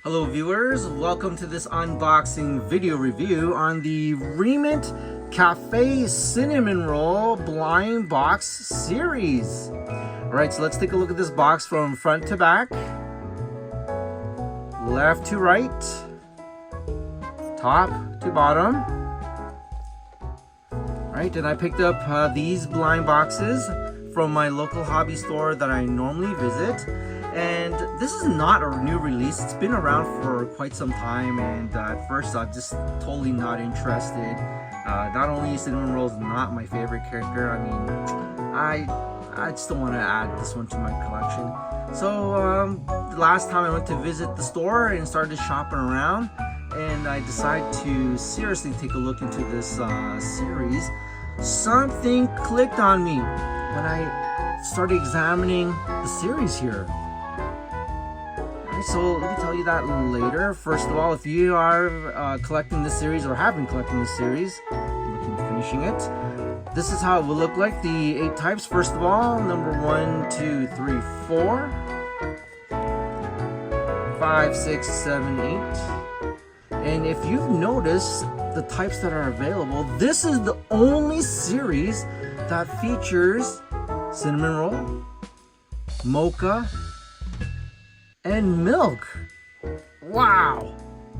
Hello viewers, welcome to this unboxing video review on the Re-ment Cafe Cinnamoroll blind box series. Alright, so let's take a look at this box from front to back, left to right, top to bottom. Alright, and I picked up these blind boxes from my local hobby store that I normally visit. And this is not a new release. It's been around for quite some time, and at first I'm just totally not interested. Not only Cinnamoroll is not my favorite character, I mean, I just don't want to add this one to my collection. So the last time I went to visit the store and started shopping around, and I decided to seriously take a look into this series, something clicked on me when I started examining the series here. So let me tell you that later. First of all, if you are collecting this series or have been collecting this series, looking at finishing it, this is how it will look like. The 8 types. First of all, number 1, 2, 3, 4, 5, 6, 7, 8. And if you've noticed the types that are available, this is the only series that features Cinnamoroll, Mocha, and Milk. Wow!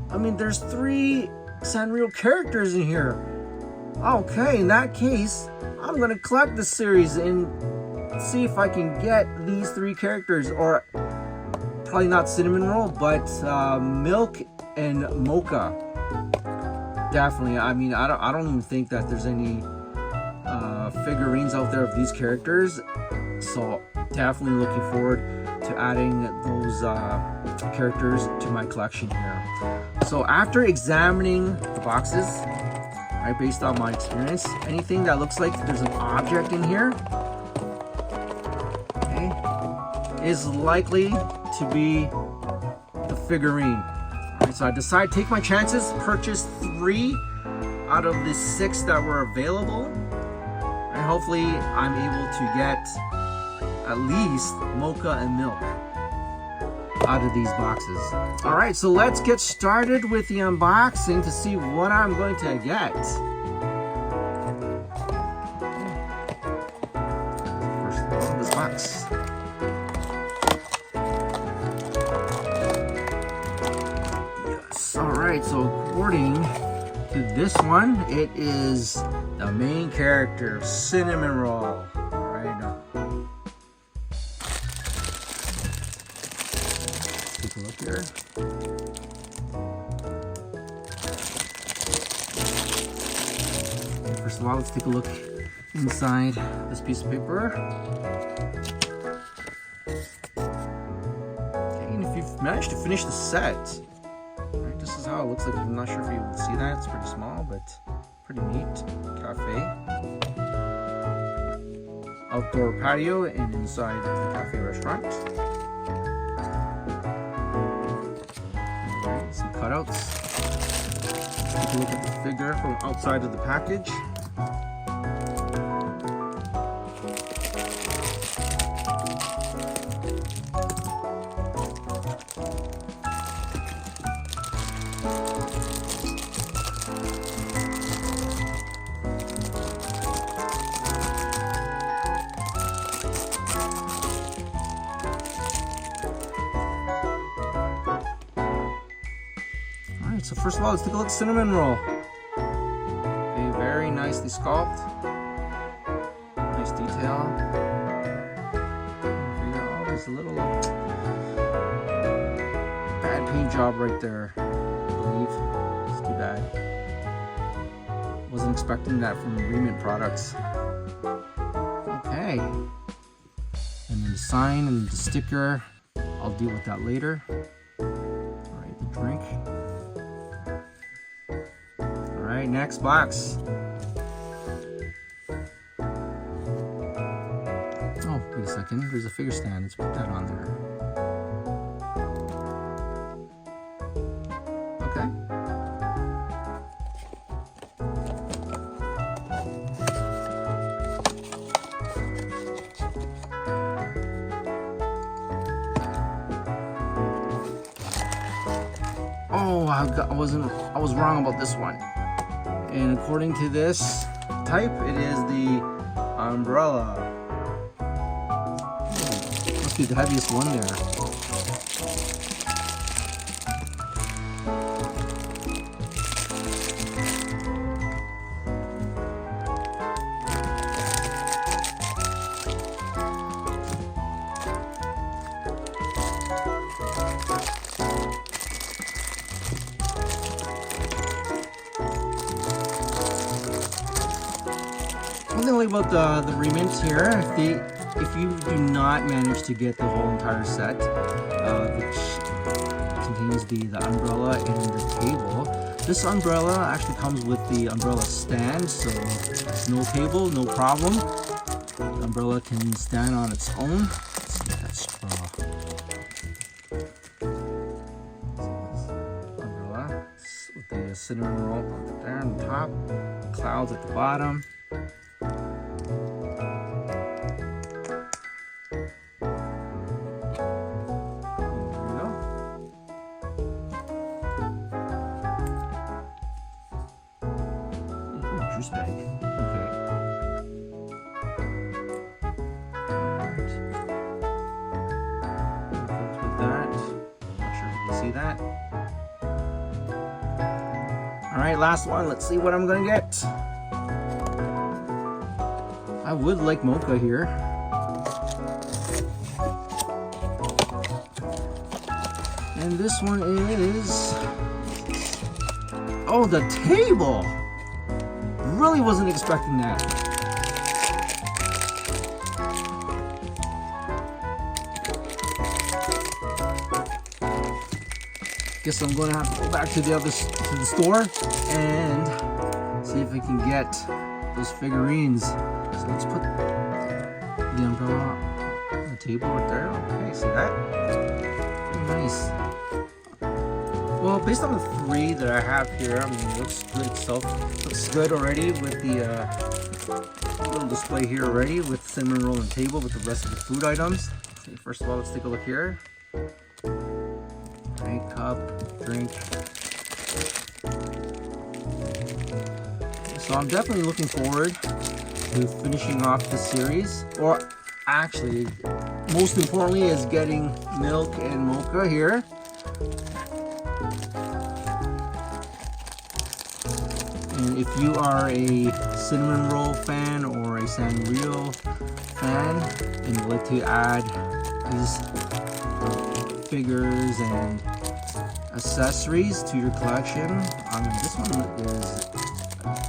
I mean, there's 3 Sanrio characters in here. Okay, in that case, I'm gonna collect this series and see if I can get these 3 characters, or probably not Cinnamoroll, but Milk and Mocha. Definitely. I mean, I don't even think that there's any figurines out there of these characters, so definitely looking forward to adding those characters to my collection here. So after examining the boxes, right, based on my experience, anything that looks like there's an object in here, okay, is likely to be the figurine. Right, so I decided to take my chances, purchase 3 out of the 6 that were available, and hopefully I'm able to get at least Mocha and Milk out of these boxes. Alright, so let's get started with the unboxing to see what I'm going to get. First of all, this box. Yes, alright, so according to this one, it is the main character, Cinnamoroll. Take a look here. First of all, let's take a look inside this piece of paper. Okay, and if you've managed to finish the set, right, this is how it looks like. I'm not sure if you will see that. It's pretty small, but pretty neat. Cafe. Outdoor patio and inside the cafe restaurant. Some cutouts. Take a look at the figure from outside of the package. So first of all, let's take a look at Cinnamoroll. Okay, very nicely sculpted. Nice detail. Oh, there's a little bad paint job right there, I believe. It's too bad. Wasn't expecting that from Re-ment products. Okay. And then the sign and the sticker, I'll deal with that later. Alright, the drink. Alright, next box. Oh, wait a second. There's a figure stand. Let's put that on there. Okay. Oh, I was wrong about this one. And according to this type, it is the umbrella. Must be the heaviest one there. One thing about the Re-mints here, if you do not manage to get the whole entire set, which contains the umbrella and the table, this umbrella actually comes with the umbrella stand, so no table, no problem. The umbrella can stand on its own. Let's see that straw. Umbrella with the Cinnamoroll there on the top, clouds at the bottom. Juice bag. Okay. With that. Not sure if you can see that. Alright, last one. Let's see what I'm gonna get. I would like mocha here. And this one is... oh, the table! Really wasn't expecting that. Guess I'm going to have to go back to the store and see if I can get those figurines. So let's put the umbrella on the table right there. Okay, see that? Pretty nice. Well, based on the 3 that I have here, I mean, it looks good itself. Looks good already with the little display here already with Cinnamoroll and table with the rest of the food items. Okay, first of all, let's take a look here. Right, cup, drink. So I'm definitely looking forward to finishing off the series, or actually, most importantly, is getting milk and mocha here. And if you are a Cinnamoroll fan or a Sanrio fan and would like to add these figures and accessories to your collection, this one is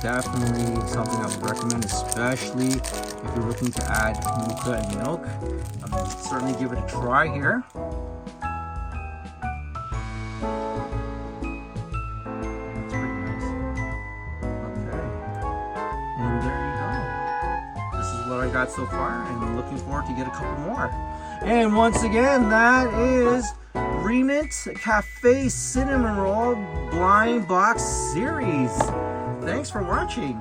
definitely something I would recommend, especially if you're looking to add mocha and milk. Certainly give it a try here. I got so far, and I'm looking forward to get a couple more. And once again, that is Re-ment Cafe Cinnamoroll Blind Box Series. Thanks for watching.